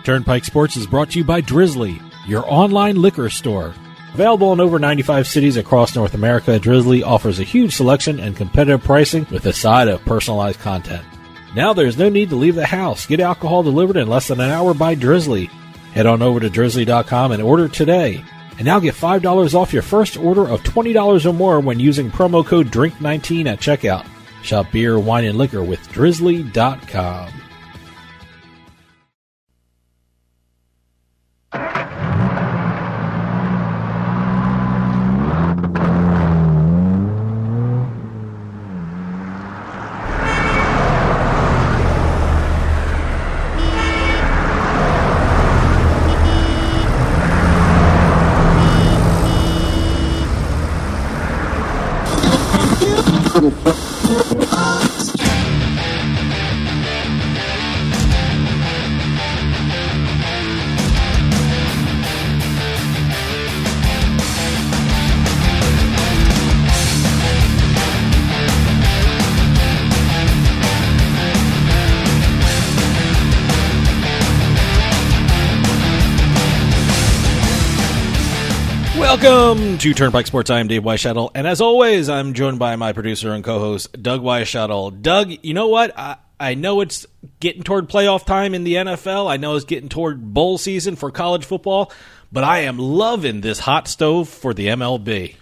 Turnpike Sports is brought to you by Drizzly, your online liquor store. Available in over 95 cities across North America, Drizzly offers a huge selection and competitive pricing with a side of personalized content. Now there's no need to leave the house. Get alcohol delivered in less than an hour by Drizzly. Head on over to drizzly.com and order today. And now get $5 off your first order of $20 or more when using promo code DRINK19 at checkout. Shop beer, wine, and liquor with drizzly.com. Welcome to Turnpike Sports. I am Dave Weishuttle, and as always, I'm joined by my producer and co-host, Doug Weishuttle. Doug, you know what? I know it's getting toward playoff time in the NFL. I know it's getting toward bowl season for college football, but I am loving this hot stove for the MLB.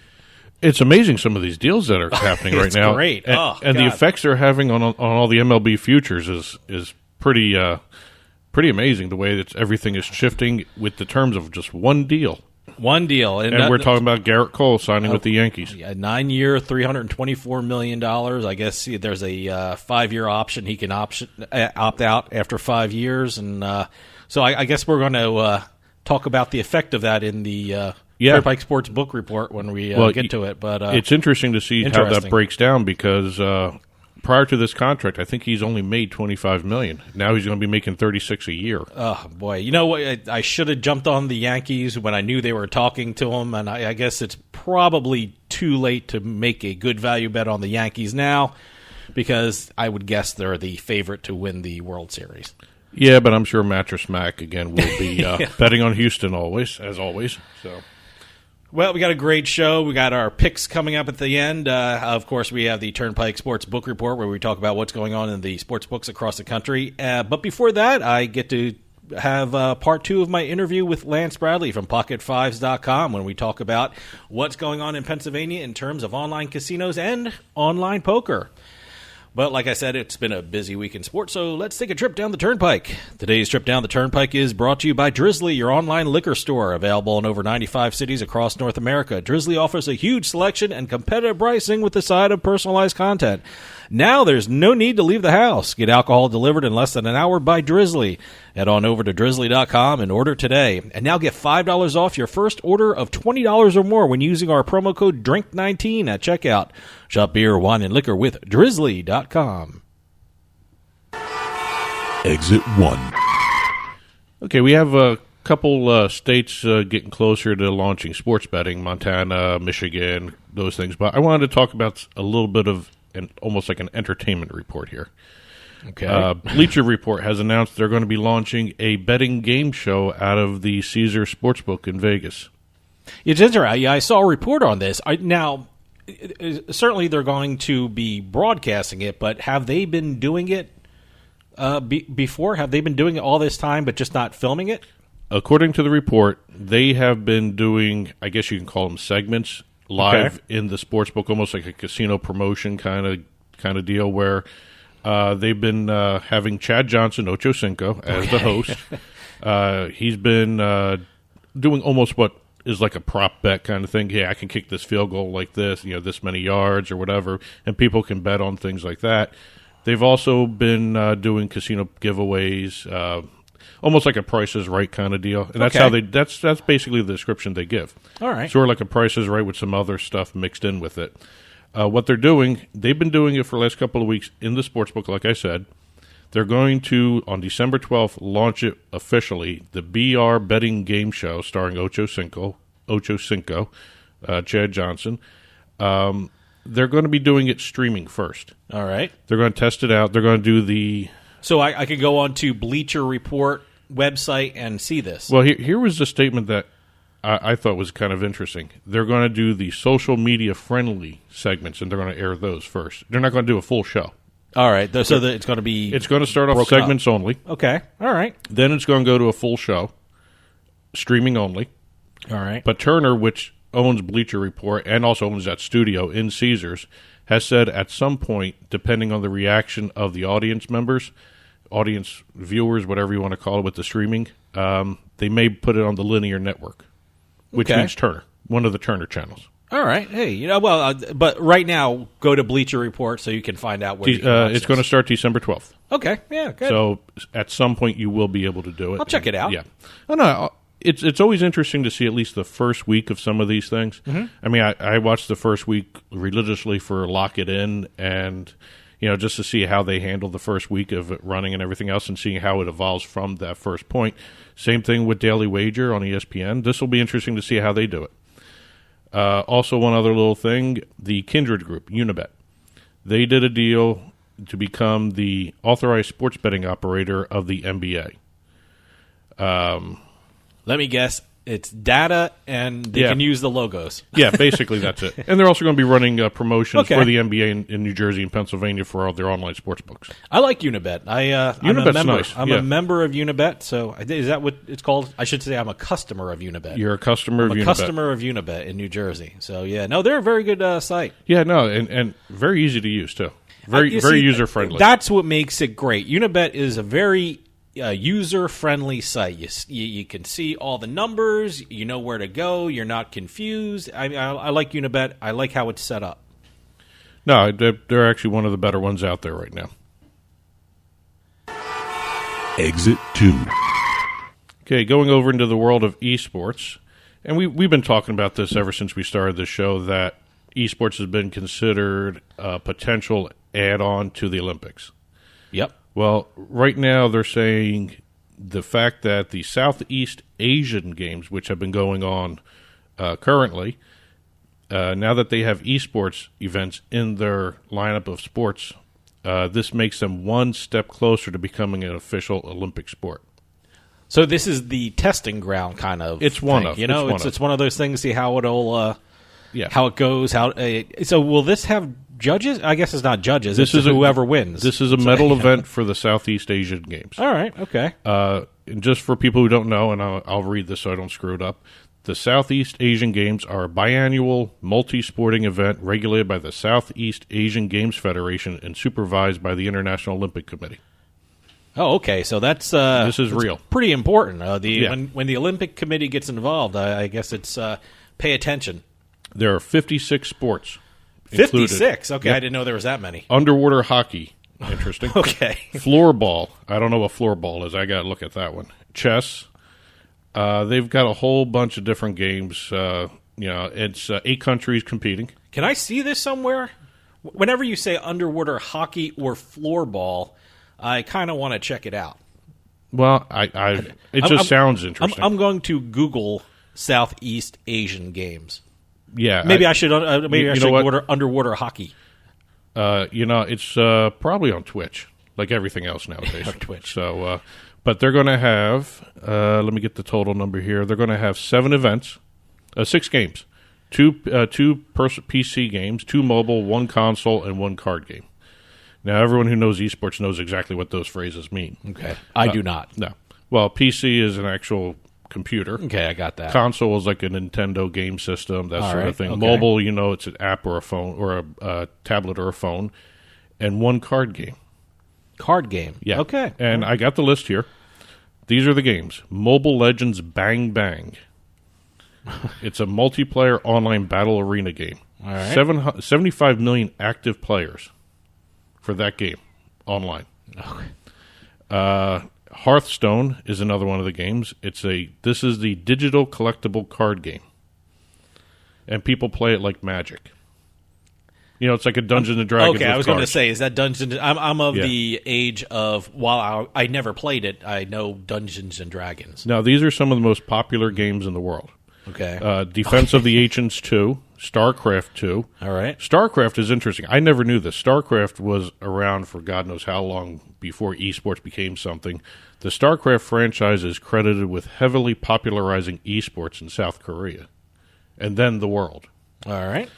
It's amazing some of these deals that are happening right now. It's great. And the effects they're having on all the MLB futures is pretty amazing, the way that everything is shifting with the terms of just one deal. One deal. And we're talking about Garrett Cole signing with the Yankees. A 9-year, $324 million. I guess there's a 5-year option. He can opt out after 5 years. And so I guess we're going to talk about the effect of that in the Turnpike Sports Book Report when we get to it. But it's interesting to see how that breaks down because prior to this contract, I think he's only made $25 million. Now he's going to be making $36 a year. Oh boy! You know what? I should have jumped on the Yankees when I knew they were talking to him, and I guess it's probably too late to make a good value bet on the Yankees now, because I would guess they're the favorite to win the World Series. Yeah, but I'm sure Mattress Mac again will be betting on Houston as always. So. Well, we got a great show. We got our picks coming up at the end. Of course, we have the Turnpike Sports Book Report where we talk about what's going on in the sports books across the country. But before that, I get to have part 2 of my interview with Lance Bradley from PocketFives.com when we talk about what's going on in Pennsylvania in terms of online casinos and online poker. But like I said, it's been a busy week in sports, so let's take a trip down the Turnpike. Today's trip down the Turnpike is brought to you by Drizzly, your online liquor store. Available in over 95 cities across North America, Drizzly offers a huge selection and competitive pricing with a side of personalized content. Now there's no need to leave the house. Get alcohol delivered in less than an hour by Drizzly. Head on over to drizzly.com and order today. And now get $5 off your first order of $20 or more when using our promo code DRINK19 at checkout. Shop beer, wine, and liquor with drizzly.com. Exit 1. Okay, we have a couple states getting closer to launching sports betting, Montana, Michigan, those things. But I wanted to talk about a little bit of almost like an entertainment report here. Okay. Bleacher Report has announced they're going to be launching a betting game show out of the Caesars Sportsbook in Vegas. It's interesting. Yeah, I saw a report on this. Certainly they're going to be broadcasting it, but have they been doing it before? Have they been doing it all this time but just not filming it? According to the report, they have been doing, I guess you can call them segments, live in the sportsbook, almost like a casino promotion kind of deal, where they've been having Chad Johnson, Ocho Cinco, as the host. He's been doing almost what is like a prop bet kind of thing. Yeah, I can kick this field goal like this, this many yards or whatever, and people can bet on things like that. They've also been doing casino giveaways, almost like a Price is Right kind of deal. And that's how that's basically the description they give. All right. Sort of like a Price is Right with some other stuff mixed in with it. What they're doing, they've been doing it for the last couple of weeks in the sportsbook, like I said. They're going to, on December 12th, launch it officially, the BR Betting Game Show starring Ocho Cinco, Chad Johnson. They're going to be doing it streaming first. All right. They're going to test it out. They're going to do the... So I could go on to Bleacher Report website and see this? Well, here was the statement that I thought was kind of interesting. They're going to do the social media friendly segments, and they're going to air those first. They're not going to do a full show. All right, so it's going to be... It's going to start off segments only. Okay, all right. Then it's going to go to a full show, streaming only. All right. But Turner, which owns Bleacher Report and also owns that studio in Caesars, has said at some point, depending on the reaction of the audience members, audience viewers, whatever you want to call it with the streaming, they may put it on the linear network, which means Turner, one of the Turner channels. All right. Hey, but right now, go to Bleacher Report so you can find out where you can watch it's going to start December 12th. Okay, yeah, good. So at some point you will be able to do it. I'll check it out. Yeah. Oh, no, it's always interesting to see at least the first week of some of these things. Mm-hmm. I mean, I watched the first week religiously for Lock It In and, just to see how they handle the first week of it running and everything else and seeing how it evolves from that first point. Same thing with Daily Wager on ESPN. This will be interesting to see how they do it. Also, one other little thing, the Kindred Group, Unibet. They did a deal to become the authorized sports betting operator of the NBA. Let me guess. It's data, and they can use the logos. Yeah, basically that's it. And they're also going to be running promotions for the NBA in New Jersey and Pennsylvania for all their online sports books. I like Unibet. I'm a member. Nice. I'm a member of Unibet. So is that what it's called? I should say I'm a customer of Unibet. You're a customer of Unibet. Customer of Unibet in New Jersey. So they're a very good site. Yeah, no, and very easy to use too. Very user friendly. That's what makes it great. Unibet is a very user-friendly site. You can see all the numbers. You know where to go. You're not confused. I like Unibet. I like how it's set up. No, they're actually one of the better ones out there right now. Exit 2. Okay, going over into the world of eSports. And we've been talking about this ever since we started the show, that eSports has been considered a potential add-on to the Olympics. Yep. Well, right now they're saying the fact that the Southeast Asian Games, which have been going on currently, now that they have eSports events in their lineup of sports, this makes them one step closer to becoming an official Olympic sport. So this is the testing ground kind of It's thing. one of. It's one of those things, see how it'll how it goes. So will this have judges? I guess it's not judges. This is whoever wins. This is a medal event for the Southeast Asian Games. All right, okay. And just for people who don't know, and I'll read this so I don't screw it up, the Southeast Asian Games are a biannual multi-sporting event regulated by the Southeast Asian Games Federation and supervised by the International Olympic Committee. Oh, okay. So that's this is real. Pretty important. When the Olympic Committee gets involved, I guess it's pay attention. There are 56 sports. 56? Okay, Yep. I didn't know there was that many. Underwater hockey. Interesting. Okay. Floorball. I don't know what floorball is. I got to look at that one. Chess. They've got a whole bunch of different games. It's 8 countries competing. Can I see this somewhere? Whenever you say underwater hockey or floorball, I kind of want to check it out. Well, it sounds interesting. I'm going to Google Southeast Asian Games. Yeah, maybe I should. I should order underwater hockey. It's probably on Twitch, like everything else nowadays. On Twitch. So, but they're going to have. Let me get the total number here. They're going to have 7 events, 6 games, 2 PC games, 2 mobile, 1 console, and 1 card game. Now, everyone who knows esports knows exactly what those phrases mean. Okay, I do not. No. Well, PC is an actual computer. Okay, I got that. Console is like a Nintendo game system, that sort of thing. Okay. Mobile, it's an app or a phone or a tablet or a phone, and 1 card game. Card game. Yeah. Okay. And I got the list here. These are the games. Mobile Legends Bang Bang. It's a multiplayer online battle arena game. All right. 75 million active players for that game online. Okay. Hearthstone is another one of the games. This is the digital collectible card game, and people play it like Magic. It's like a Dungeons and Dragons. Okay, I was going to say, is that Dungeons? I'm of the age of while I never played it, I know Dungeons and Dragons. Now, these are some of the most popular games in the world. Okay. Defense of the Ancients 2, StarCraft 2. All right. StarCraft is interesting. I never knew this. StarCraft was around for God knows how long before esports became something. The StarCraft franchise is credited with heavily popularizing esports in South Korea and then the world. All right.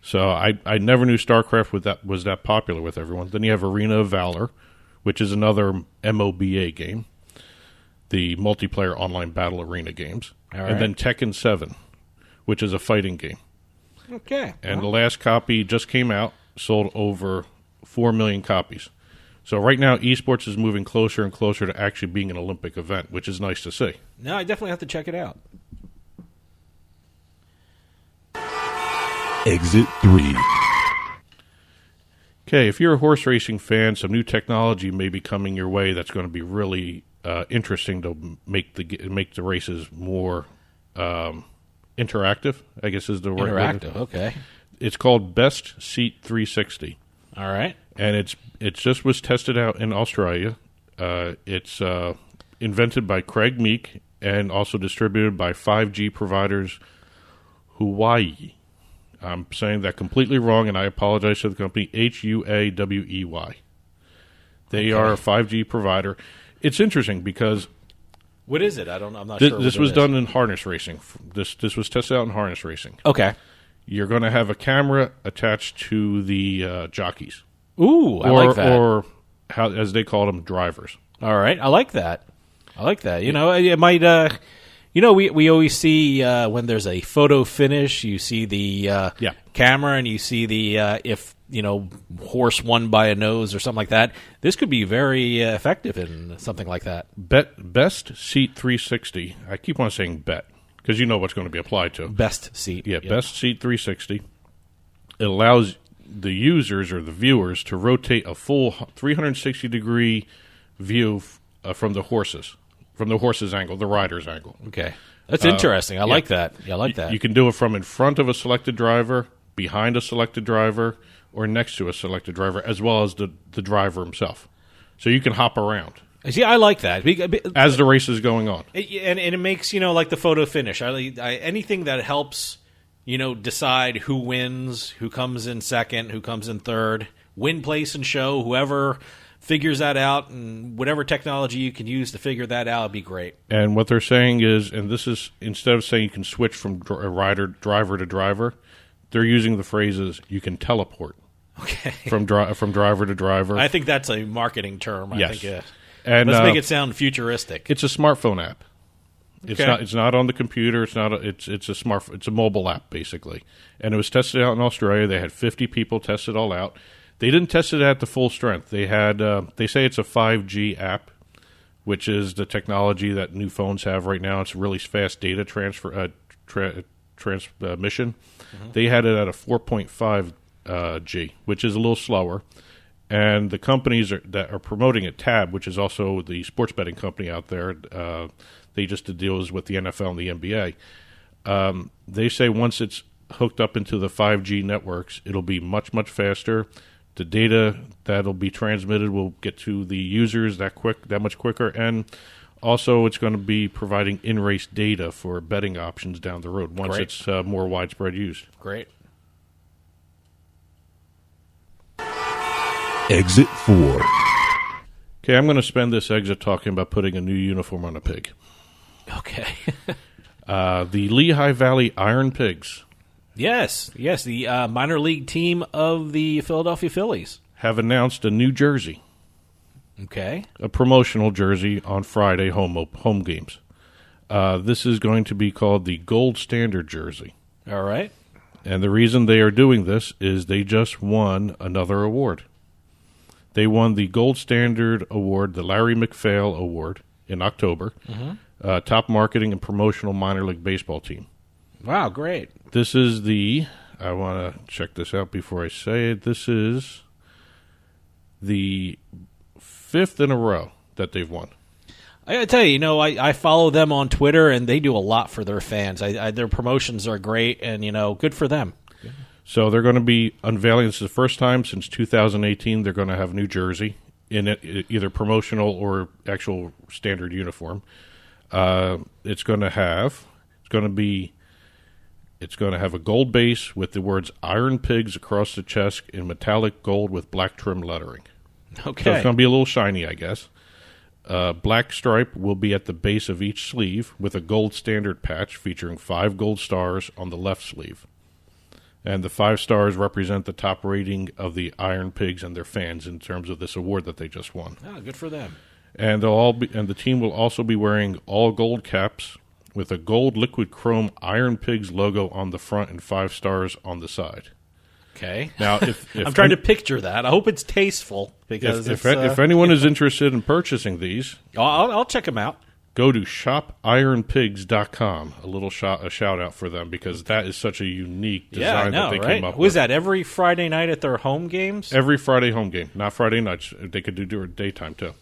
So I never knew StarCraft was that popular with everyone. Then you have Arena of Valor, which is another MOBA game, the multiplayer online battle arena games. All right. And then Tekken 7, which is a fighting game. Okay. And the last copy just came out, sold over 4 million copies. So right now, esports is moving closer and closer to actually being an Olympic event, which is nice to see. No, I definitely have to check it out. Exit 3. Okay, if you're a horse racing fan, some new technology may be coming your way that's going to be really interesting to make the races more interactive, I guess is the right word. Interactive, okay. It's called Best Seat 360. All right. And it just was tested out in Australia. It's invented by Craig Meek and also distributed by 5G providers Huawei. I'm saying that completely wrong, and I apologize to the company. Huawei. They are a 5G provider. It's interesting because What is it? I'm not sure. this was done in harness racing. This was tested out in harness racing. Okay. You're going to have a camera attached to the jockeys. Ooh, I like that. Or how, as they call them, drivers. All right. I like that. You know, it might. We always see when there's a photo finish, you see the camera, and you see the if horse won by a nose or something like that. This could be very effective in something like that. Best Seat 360. I keep on saying bet because you know what's going to be applied to. Best seat. Yeah, Best Seat 360. It allows the users or the viewers to rotate a full 360-degree view from the horse's angle, the rider's angle. Okay. That's interesting. I like that. Yeah, I like that. You can do it from in front of a selected driver, behind a selected driver, or next to a selected driver, as well as the driver himself. So you can hop around. See, I like that. As the race is going on. And it makes, like the photo finish. Anything that helps, decide who wins, who comes in second, who comes in third, win, place, and show, whoever figures that out, and whatever technology you can use to figure that out would be great. And what they're saying is, and this is, instead of saying you can switch from driver to driver, they're using the phrases, you can teleport. Okay. From driver to driver. I think that's a marketing term. Yes. And let's make it sound futuristic. It's a smartphone app. Okay. It's not on the computer. It's a mobile app basically. And it was tested out in Australia. They had 50 people test it all out. They didn't test it at the full strength. They had they say it's a 5G app, which is the technology that new phones have right now. It's really fast data transmission. Mm-hmm. They had it at a 4.5 G, which is a little slower. And the companies that are promoting it, Tab, which is also the sports betting company out there, they just did deals with the NFL and the NBA. They say once it's hooked up into the 5G networks, it'll be much, much faster. The data that'll be transmitted will get to the users that much quicker, and also it's going to be providing in-race data for betting options down the road once it's more widespread used. Great. Exit 4. Okay, I'm going to spend this exit talking about putting a new uniform on a pig. Okay. The Lehigh Valley Iron Pigs. Yes, the minor league team of the Philadelphia Phillies have announced a new jersey. Okay. A promotional jersey on Friday home games. This is going to be called the Gold Standard jersey. All right. And the reason they are doing this is they just won another award. They won the Gold Standard Award, the Larry McPhail Award, in October. Mm-hmm. Top marketing and promotional minor league baseball team. Wow, great. This is I want to check this out before I say it. This is the 5th in a row that they've won. I got to tell you, I follow them on Twitter, and they do a lot for their fans. Their promotions are great, and, good for them. So they're going to be unveiling, this is the first time since 2018, they're going to have New Jersey in it, either promotional or actual standard uniform. It's going to be It's going to have a gold base with the words Iron Pigs across the chest in metallic gold with black trim lettering. Okay. So it's going to be a little shiny, I guess. Black stripe will be at the base of each sleeve with a gold standard patch featuring 5 gold stars on the left sleeve. And the 5 stars represent the top rating of the Iron Pigs and their fans in terms of this award that they just won. Oh, good for them. And the team will also be wearing all gold caps with a gold liquid chrome Iron Pigs logo on the front and 5 stars on the side. Okay. Now, if I'm trying to picture that. I hope it's tasteful because if anyone is interested in purchasing these, I'll check them out. go to shopironpigs.com. A shout out for them because that is such a unique design that they came up with. Was that every Friday night at their home games? Every Friday home game, not Friday nights. They could do it daytime too.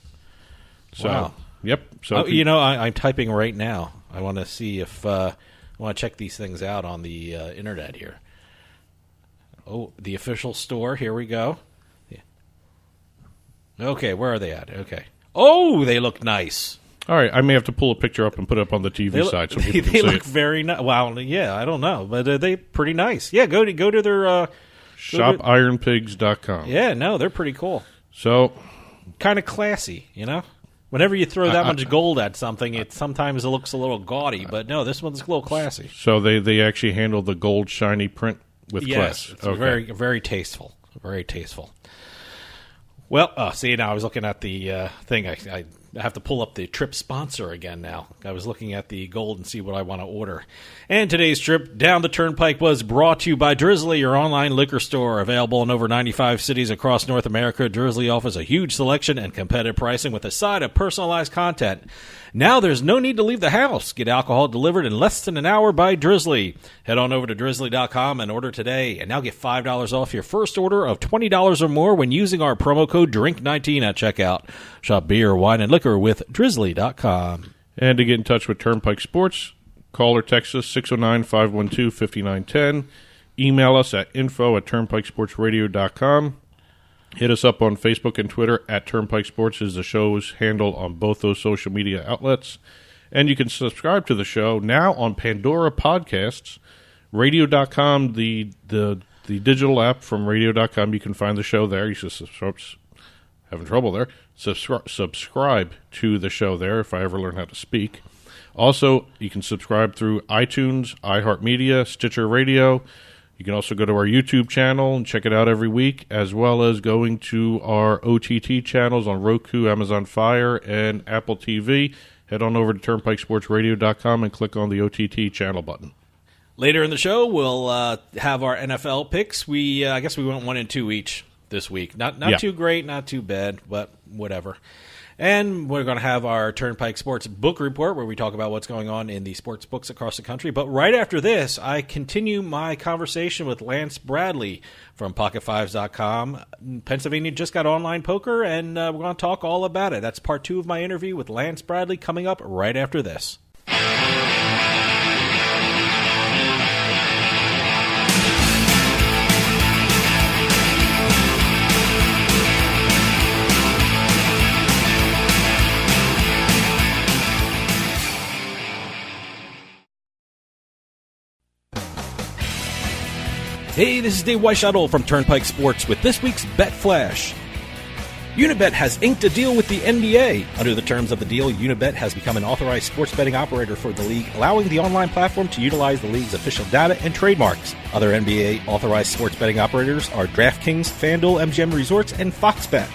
So, wow. Yep. So I'm typing right now. I want to see if I want to check these things out on the internet here. Oh, the official store. Here we go. Yeah. Okay, where are they at? Okay. Oh, they look nice. All right, I may have to pull a picture up and put it up on the TV side so people can see look it. very nice. Well, yeah, I don't know, but they pretty nice. Yeah, go to their shopironpigs.com. Yeah, no, they're pretty cool. So, kind of classy, you know. Whenever you throw that much gold at something, sometimes it looks a little gaudy, but no, this one's a little classy. So they actually handle the gold shiny print with class. Yes, it's very, very tasteful. Very tasteful. Well, see, now I was looking at the thing. I have to pull up the trip sponsor again now. I was looking at the gold and see what I want to order. And today's trip down the Turnpike was brought to you by Drizzly, your online liquor store. Available in over 95 cities across North America, Drizzly offers a huge selection and competitive pricing with a side of personalized content. Now there's no need to leave the house. Get alcohol delivered in less than an hour by Drizzly. Head on over to drizzly.com and order today. And now get $5 off your first order of $20 or more when using our promo code DRINK19 at checkout. Shop beer, wine, and liquor with drizzly.com. And to get in touch with Turnpike Sports, call or text us 609-512-5910. Email us at info@turnpikesportsradio.com. Hit us up on Facebook and Twitter at Turnpike Sports is the show's handle on both those social media outlets. And you can subscribe to the show now on Pandora Podcasts, radio.com, the digital app from radio.com. You can find the show there. You should having trouble there. Subscribe to the show there if I ever learn how to speak. Also, you can subscribe through iTunes, iHeartMedia, Stitcher Radio. You can also go to our YouTube channel and check it out every week, as well as going to our OTT channels on Roku, Amazon Fire, and Apple TV. Head on over to turnpikesportsradio.com and click on the OTT channel button. Later in the show, we'll have our NFL picks. I guess we went 1 and 2 each this week. Not too great, not too bad, but whatever. And we're going to have our Turnpike Sports Book Report where we talk about what's going on in the sports books across the country. But right after this, I continue my conversation with Lance Bradley from PocketFives.com. Pennsylvania just got online poker, and we're going to talk all about it. That's part 2 of my interview with Lance Bradley coming up right after this. Hey, this is Dave Weishuttle from Turnpike Sports with this week's Bet Flash. Unibet has inked a deal with the NBA. Under the terms of the deal, Unibet has become an authorized sports betting operator for the league, allowing the online platform to utilize the league's official data and trademarks. Other NBA authorized sports betting operators are DraftKings, FanDuel, MGM Resorts, and Fox Bet.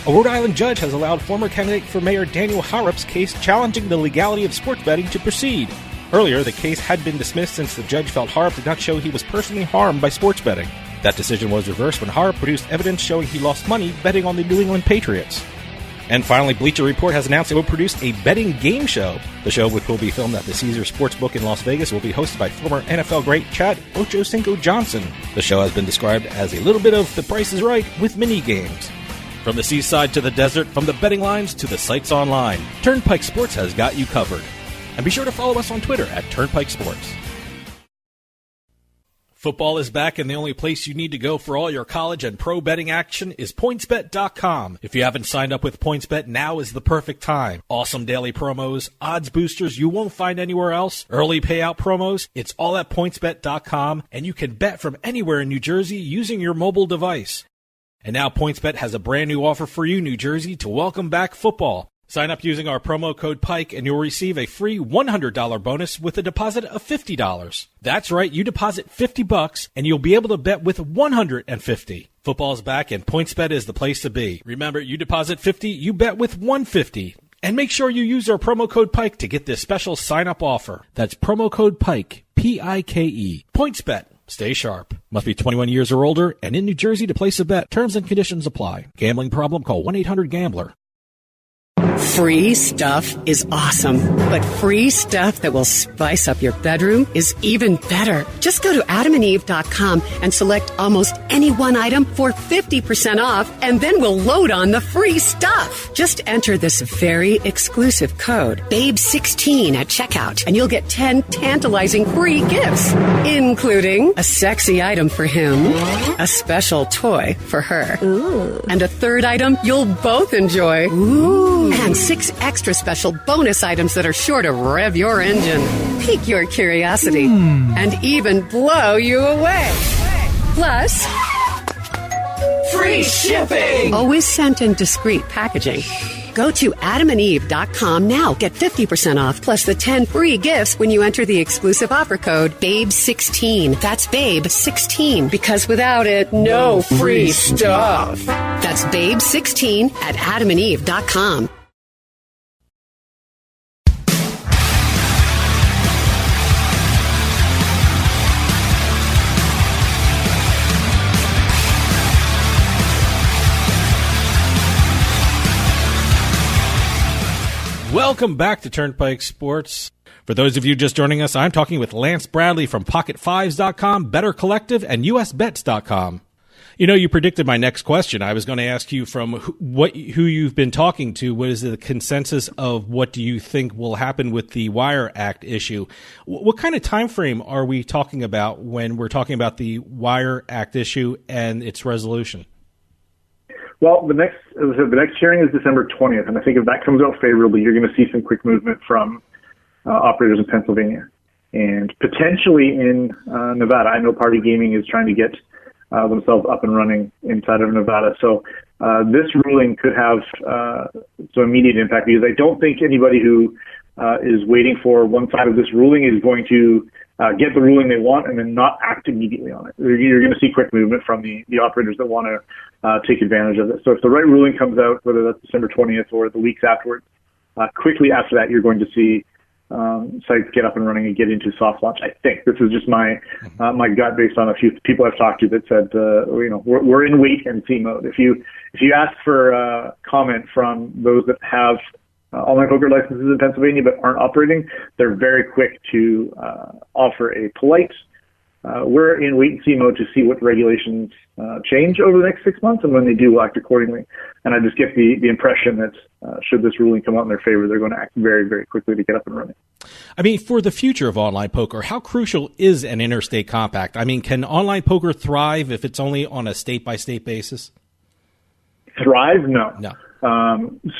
A Rhode Island judge has allowed former candidate for mayor Daniel Harrop's case challenging the legality of sports betting to proceed. Earlier, the case had been dismissed since the judge felt Harrop did not show he was personally harmed by sports betting. That decision was reversed when Harrop produced evidence showing he lost money betting on the New England Patriots. And finally, Bleacher Report has announced it will produce a betting game show. The show, which will be filmed at the Caesars Sportsbook in Las Vegas, will be hosted by former NFL great Chad Ochocinco Johnson. The show has been described as a little bit of The Price is Right with mini games. From the seaside to the desert, from the betting lines to the sites online, Turnpike Sports has got you covered. And be sure to follow us on Twitter at Turnpike Sports. Football is back, and the only place you need to go for all your college and pro betting action is PointsBet.com. If you haven't signed up with PointsBet, now is the perfect time. Awesome daily promos, odds boosters you won't find anywhere else, early payout promos. It's all at PointsBet.com, and you can bet from anywhere in New Jersey using your mobile device. And now PointsBet has a brand new offer for you, New Jersey, to welcome back football. Sign up using our promo code PIKE and you'll receive a free $100 bonus with a deposit of $50. That's right, you deposit $50 and you'll be able to bet with $150. Football's back and PointsBet is the place to be. Remember, you deposit $50, you bet with $150. And make sure you use our promo code PIKE to get this special sign-up offer. That's promo code PIKE, P-I-K-E. PointsBet. Stay sharp. Must be 21 years or older and in New Jersey to place a bet. Terms and conditions apply. Gambling problem? Call 1-800-GAMBLER. Free stuff is awesome, but free stuff that will spice up your bedroom is even better. Just go to adamandeve.com and select almost any one item for 50% off, and then we'll load on the free stuff. Just enter this very exclusive code, BABE16 at checkout, and you'll get 10 tantalizing free gifts, including a sexy item for him, a special toy for her, and a third item you'll both enjoy. And 6 extra special bonus items that are sure to rev your engine, pique your curiosity, and even blow you away. Plus, free shipping! Always sent in discreet packaging. Go to adamandeve.com now. Get 50% off plus the 10 free gifts when you enter the exclusive offer code BABE16. That's BABE16, because without it, no free stuff. That's BABE16 at adamandeve.com. Welcome back to Turnpike Sports. For those of you just joining us, I'm talking with Lance Bradley from Pocket5s.com, Better Collective, and USBets.com. You know, you predicted my next question. I was going to ask you from who you've been talking to. What is the consensus of what do you think will happen with the Wire Act issue? What kind of time frame are we talking about when we're talking about the Wire Act issue and its resolution? Well, the next hearing is December 20th, and I think if that comes out favorably, you're going to see some quick movement from operators in Pennsylvania and potentially in Nevada. I know Party Gaming is trying to get themselves up and running inside of Nevada. So this ruling could have some immediate impact, because I don't think anybody who is waiting for one side of this ruling is going to get the ruling they want and then not act immediately on it. You're going to see quick movement from the operators that want to take advantage of it. So if the right ruling comes out, whether that's December 20th or the weeks afterwards, quickly after that, you're going to see sites get up and running and get into soft launch. I think this is just my gut based on a few people I've talked to that said, we're in wait and see mode. If you ask for comment from those that have online poker licenses in Pennsylvania but aren't operating, they're very quick to offer a polite, we're in wait and see mode to see what regulations change over the next 6 months, and when they do, we'll act accordingly. And I just get the impression that should this ruling come out in their favor, they're going to act very, very quickly to get up and running. I mean, for the future of online poker, how crucial is an interstate compact? I mean, can online poker thrive if it's only on a state-by-state basis? Thrive? No.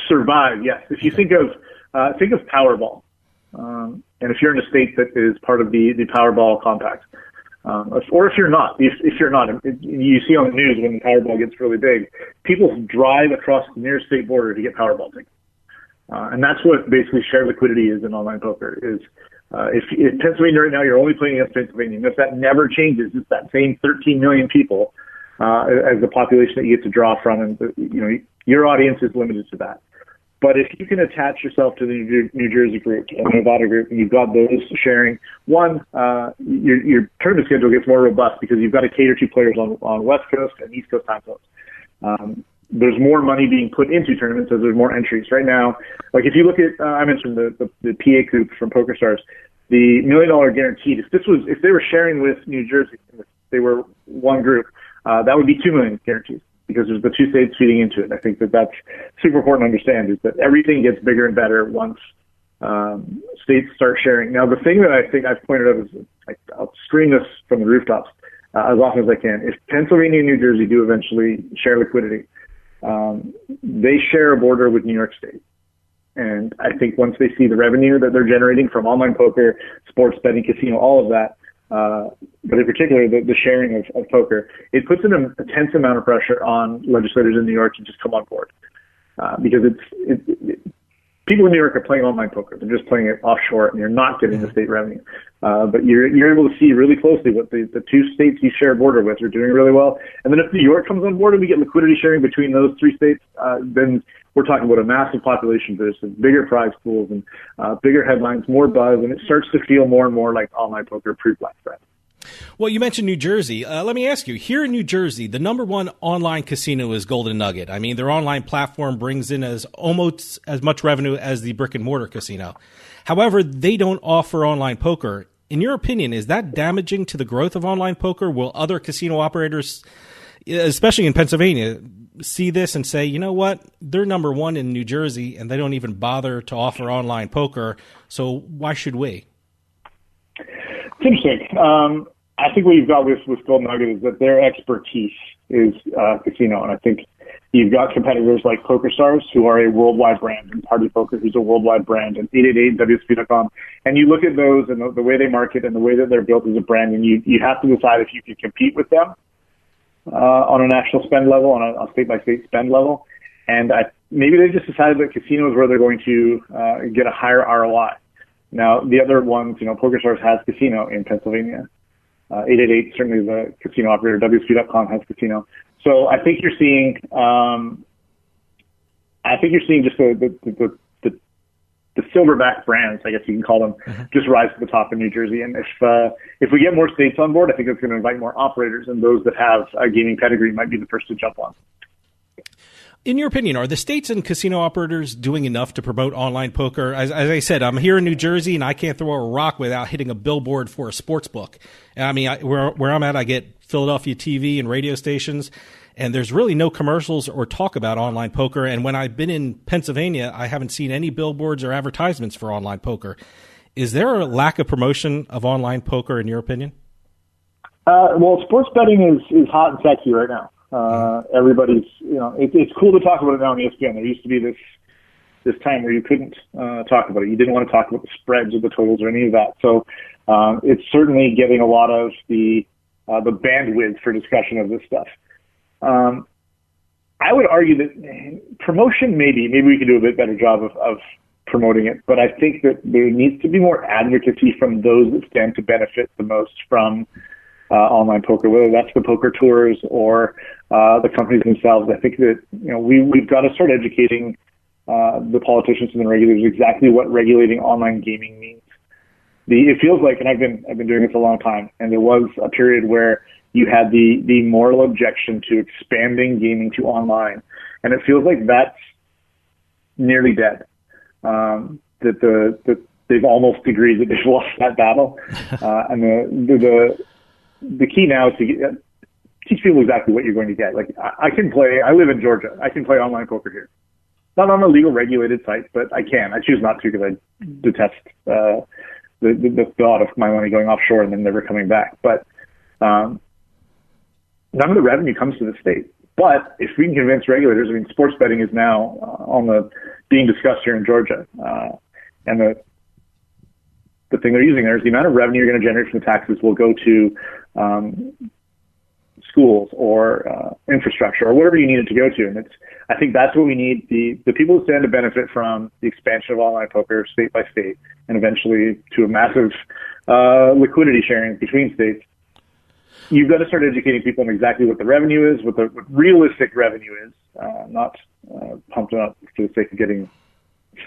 Survive? Yes. If you think of Powerball, and if you're in a state that is part of the Powerball compact, or if you're not, you see on the news when the Powerball gets really big, people drive across the nearest state border to get Powerball tickets. And that's what basically shared liquidity is in online poker. Is if in Pennsylvania right now, you're only playing against Pennsylvania. And if that never changes, it's that same 13 million people as the population that you get to draw from, and your audience is limited to that. But if you can attach yourself to the New Jersey group and the Nevada group, and you've got those sharing, your tournament schedule gets more robust because you've got to cater to players on West Coast and East Coast time zones. There's more money being put into tournaments as there's more entries. Right now, like if you look at, I mentioned the PA group from PokerStars, the $1 million guaranteed. If they were sharing with New Jersey, if they were one group, that would be $2 million guaranteed, because there's the two states feeding into it. I think that's super important to understand, is that everything gets bigger and better once states start sharing. Now, the thing that I think I've pointed out is, I'll scream this from the rooftops, as often as I can. If Pennsylvania and New Jersey do eventually share liquidity, they share a border with New York State. And I think once they see the revenue that they're generating from online poker, sports betting, casino, all of that, but in particular the sharing of poker, it puts an intense amount of pressure on legislators in New York to just come on board. Because people in New York are playing online poker. They're just playing it offshore, and you're not getting the state revenue. But you're able to see really closely what the two states you share a border with are doing really well. And then if New York comes on board and we get liquidity sharing between those three states, then we're talking about a massive population boost and bigger prize pools and bigger headlines, more buzz, and it starts to feel more and more like online poker pre-Black Friday. Well, you mentioned New Jersey. Let me ask you, here in New Jersey, the number one online casino is Golden Nugget. I mean, their online platform brings in almost as much revenue as the brick and mortar casino. However, they don't offer online poker. In your opinion, is that damaging to the growth of online poker? Will other casino operators, especially in Pennsylvania, see this and say, you know what, they're number one in New Jersey and they don't even bother to offer online poker, so why should we? It's interesting. I think what you've got with Golden Nugget is that their expertise is casino, and I think you've got competitors like PokerStars, who are a worldwide brand, and Party Poker, who's a worldwide brand, and 888WSB.com. And you look at those and the way they market and the way that they're built as a brand, and you have to decide if you can compete with them on a national spend level, on a state-by-state spend level. And maybe they just decided that casino is where they're going to get a higher ROI. Now, the other ones, PokerStars has casino in Pennsylvania. 888, certainly the casino operator, WSB.com has casino. So I think you're seeing, just the silverback brands, I guess you can call them, just rise to the top in New Jersey. And if we get more states on board, I think it's going to invite more operators, and those that have a gaming pedigree might be the first to jump on. In your opinion, are the states and casino operators doing enough to promote online poker? As I said, I'm here in New Jersey, and I can't throw a rock without hitting a billboard for a sports book. I mean, where I'm at, I get Philadelphia TV and radio stations, and there's really no commercials or talk about online poker. And when I've been in Pennsylvania, I haven't seen any billboards or advertisements for online poker. Is there a lack of promotion of online poker, in your opinion? Well, sports betting is hot and sexy right now. Everybody's, it's cool to talk about it now on ESPN. There used to be this time where you couldn't talk about it. You didn't want to talk about the spreads or the totals or any of that. So it's certainly getting a lot of the bandwidth for discussion of this stuff. I would argue that promotion, maybe we could do a bit better job of promoting it, but I think that there needs to be more advocacy from those that stand to benefit the most from online poker, whether that's the poker tours or the companies themselves. I think that we've got to start educating the politicians and the regulators exactly what regulating online gaming means. It feels like, and I've been doing this a long time, and there was a period where you had the moral objection to expanding gaming to online, and it feels like that's nearly dead. That they've almost agreed that they've lost that battle, and the key now is to teach people exactly what you're going to get. Like I live in Georgia. I can play online poker here. Not on a legal regulated site, but I can. I choose not to because I detest the thought of my money going offshore and then never coming back. But none of the revenue comes to the state. But if we can convince regulators, I mean, sports betting is now being discussed here in Georgia, and the thing they're using there is the amount of revenue you're going to generate from the taxes will go to schools or infrastructure or whatever you need it to go to. And I think that's what we need. The people who stand to benefit from the expansion of online poker state by state and eventually to a massive liquidity sharing between states. You've got to start educating people on exactly what the revenue is, what realistic revenue is, not pumped up for the sake of getting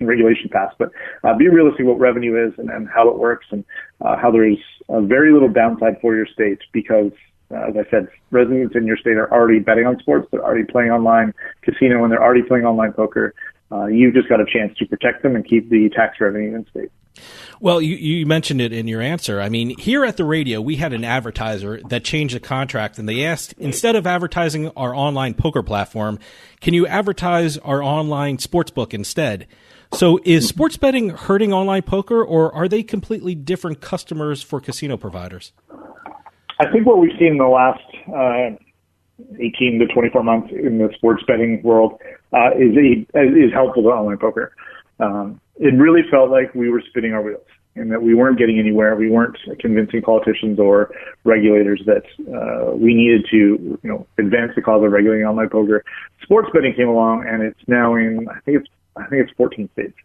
regulation passed, but be realistic what revenue is and how it works and how there is very little downside for your state because, as I said, residents in your state are already betting on sports, they're already playing online casino, and they're already playing online poker. You've just got a chance to protect them and keep the tax revenue in state. Well, you mentioned it in your answer. I mean, here at the radio, we had an advertiser that changed the contract, and they asked, instead of advertising our online poker platform, can you advertise our online sportsbook instead? So is sports betting hurting online poker, or are they completely different customers for casino providers? I think what we've seen in the last 18 to 24 months in the sports betting world is helpful to online poker. It really felt like we were spinning our wheels and that we weren't getting anywhere. We weren't convincing politicians or regulators that we needed to, advance the cause of regulating online poker. Sports betting came along, and it's now in I think it's 14 states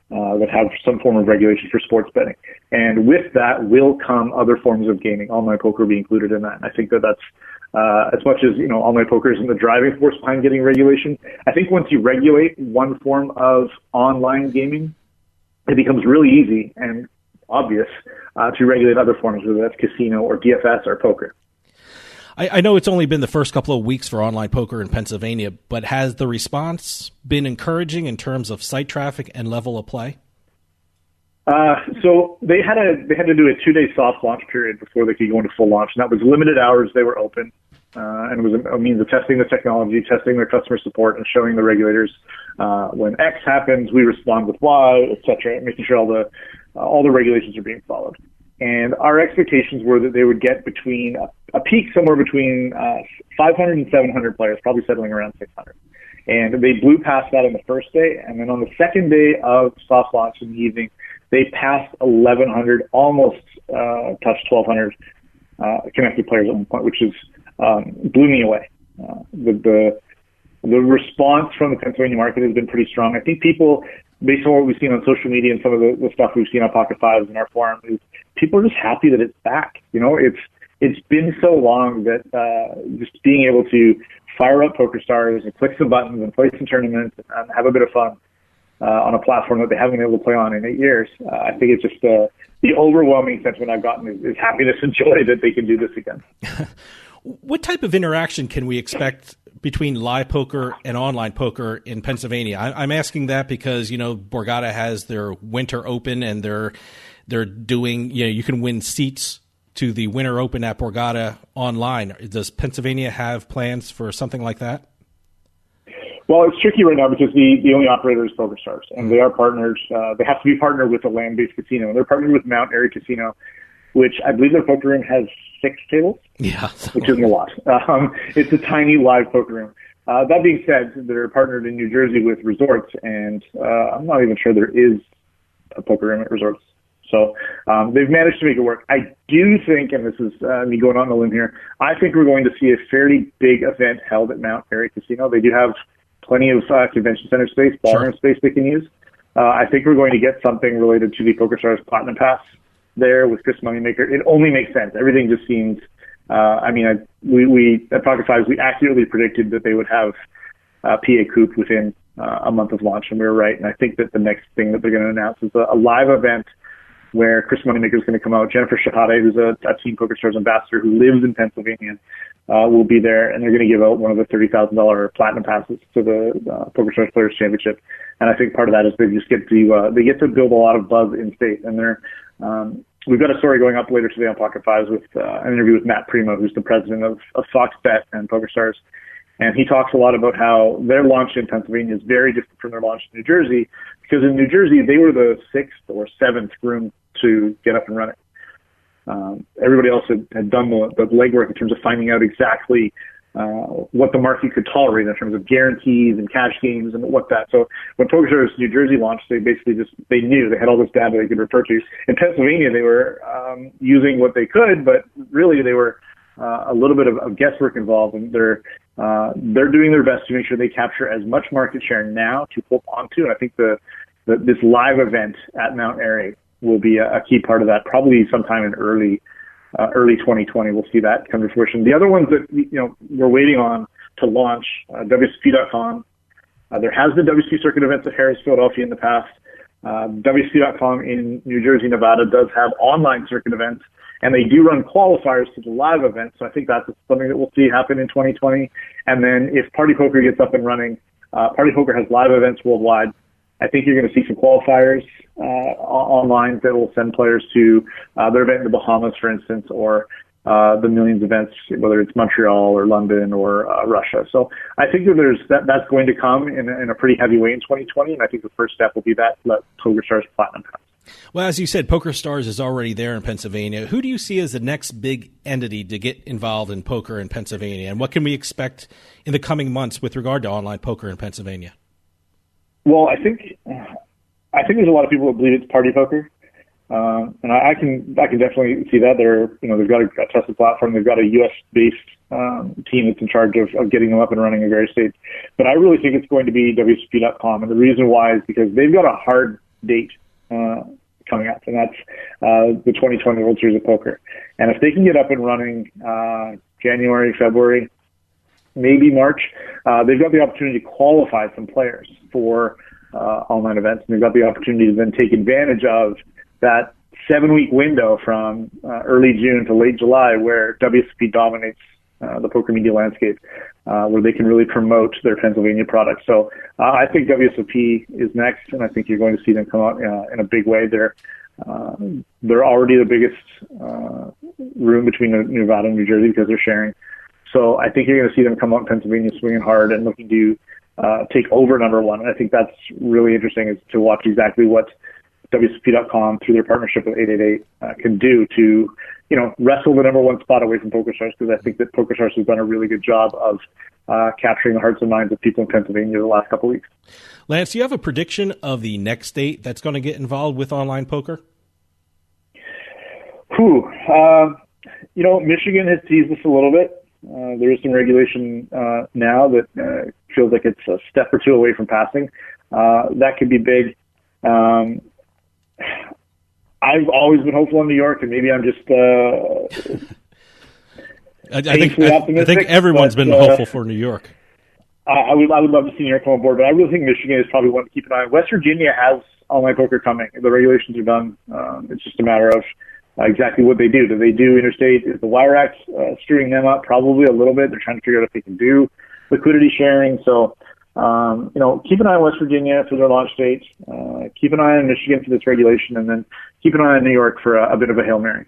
that have some form of regulation for sports betting. And with that will come other forms of gaming, online poker being included in that. And I think that that's as much as online poker isn't the driving force behind getting regulation. I think once you regulate one form of online gaming, it becomes really easy and obvious to regulate other forms, whether that's casino or DFS or poker. I know it's only been the first couple of weeks for online poker in Pennsylvania, but has the response been encouraging in terms of site traffic and level of play? So they had to do a 2-day soft launch period before they could go into full launch, and that was limited hours. They were open, and it was a means of testing the technology, testing their customer support, and showing the regulators when X happens, we respond with Y, et cetera, making sure all the regulations are being followed. And our expectations were that they would get between a peak somewhere between 500 and 700 players, probably settling around 600. And they blew past that on the first day, and then on the second day of soft launch in the evening, they passed 1,100, almost touched 1,200 connected players at one point, which blew me away. The response from the Pennsylvania market has been pretty strong. I think people, based on what we've seen on social media and some of the stuff we've seen on Pocket Fives and our forum, is people are just happy that it's back. It's been so long that just being able to fire up PokerStars and click some buttons and play some tournaments and have a bit of fun on a platform that they haven't been able to play on in 8 years. I think it's just the overwhelming sentiment I've gotten is happiness and joy that they can do this again. What type of interaction can we expect between live poker and online poker in Pennsylvania? I'm asking that because, Borgata has their Winter Open and they're doing, you can win seats to the Winter Open at Borgata online. Does Pennsylvania have plans for something like that? Well, it's tricky right now because the only operator is PokerStars, and they are partners. They have to be partnered with a land-based casino. They're partnered with Mount Airy Casino, which I believe their poker room has 6 tables, which isn't a lot. It's a tiny live poker room. That being said, they're partnered in New Jersey with resorts, and I'm not even sure there is a poker room at resorts. So they've managed to make it work. I do think, and this is me going on a limb here, I think we're going to see a fairly big event held at Mount Airy Casino. They do have plenty of convention center space, ballroom space they can use. I think we're going to get something related to the PokerStars Platinum Pass there with Chris Moneymaker. It only makes sense. Everything just seems, we at Pocket Fives, we accurately predicted that they would have PA Coupe within a month of launch, and we were right. And I think that the next thing that they're going to announce is a live event where Chris Moneymaker is going to come out. Jennifer Shahade, who's a Team PokerStars ambassador who lives in Pennsylvania, will be there, and they're going to give out one of the $30,000 platinum passes to the PokerStars Players Championship. And I think part of that is they just get to build a lot of buzz in state. And we've got a story going up later today on Pocket Fives with an interview with Matt Primo, who's the president of Fox Bet and PokerStars. And he talks a lot about how their launch in Pennsylvania is very different from their launch in New Jersey, because in New Jersey, they were the 6th or 7th room to get up and running. Everybody else had done the legwork in terms of finding out exactly what the market could tolerate in terms of guarantees and cash games and what that. So when PokerStars New Jersey launched, they basically they knew they had all this data they could refer to. In Pennsylvania, they were using what they could, but really they were a little bit of guesswork involved, and they're doing their best to make sure they capture as much market share now to hold onto. And I think this live event at Mount Airy will be a key part of that. Probably sometime in early 2020, we'll see that come to fruition. The other ones that we're waiting on to launch, WSP.com. There has been WSP circuit events at Harris, Philadelphia in the past. WSP.com in New Jersey, Nevada does have online circuit events, and they do run qualifiers to the live events. So I think that's something that we'll see happen in 2020. And then if Party Poker gets up and running, Party Poker has live events worldwide. I think you're going to see some qualifiers online that will send players to their event in the Bahamas, for instance, or the Millions events, whether it's Montreal or London or Russia. So I think that that's going to come in a pretty heavy way in 2020, and I think the first step will be that PokerStars Platinum Pass. Well, as you said, PokerStars is already there in Pennsylvania. Who do you see as the next big entity to get involved in poker in Pennsylvania? And what can we expect in the coming months with regard to online poker in Pennsylvania? Well, I think there's a lot of people that believe it's party poker. And I can definitely see that. They've got a trusted platform. They've got a U.S.-based team that's in charge of getting them up and running in various states. But I really think it's going to be WSOP.com. And the reason why is because they've got a hard date coming up, and that's the 2020 World Series of Poker. And if they can get up and running January, February, maybe March, they've got the opportunity to qualify some players for online events. And they've got the opportunity to then take advantage of that 7-week window from early June to late July where WSOP dominates the poker media landscape, where they can really promote their Pennsylvania product. So I think WSOP is next, and I think you're going to see them come out in a big way. They're already the biggest room between Nevada and New Jersey because they're sharing. So I think you're going to see them come out in Pennsylvania swinging hard and looking to take over number one. And I think that's really interesting is to watch exactly what WSOP.com through their partnership with 888 can do to, wrestle the number one spot away from PokerStars, because I think that PokerStars has done a really good job of capturing the hearts and minds of people in Pennsylvania the last couple of weeks. Lance, do you have a prediction of the next state that's going to get involved with online poker? Michigan has teased this a little bit. There is some regulation now that feels like it's a step or two away from passing. That could be big. I've always been hopeful in New York, and maybe I'm just I think everyone's been hopeful for New York. I would love to see New York come on board, but I really think Michigan is probably one to keep an eye on. West Virginia has online poker coming. The regulations are done. It's just a matter of exactly what they do. Do they do interstate? Is the Wire Act screwing them up? Probably a little bit. They're trying to figure out if they can do liquidity sharing. So keep an eye on West Virginia for their launch date. Keep an eye on Michigan for this regulation, and then keep an eye on New York for a bit of a Hail Mary.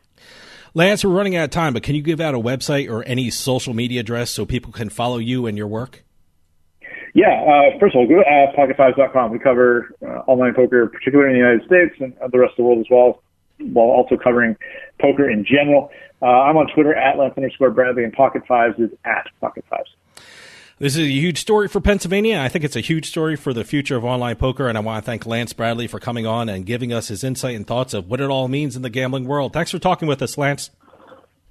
Lance, we're running out of time, but can you give out a website or any social media address so people can follow you and your work? Yeah, first of all, go to pocket5s.com. We cover online poker, particularly in the United States and the rest of the world as well, while also covering poker in general. I'm on Twitter at Lance_Bradley, and Pocket5s is at Pocket5s. This is a huge story for Pennsylvania. I think it's a huge story for the future of online poker, and I want to thank Lance Bradley for coming on and giving us his insight and thoughts of what it all means in the gambling world. Thanks for talking with us, Lance.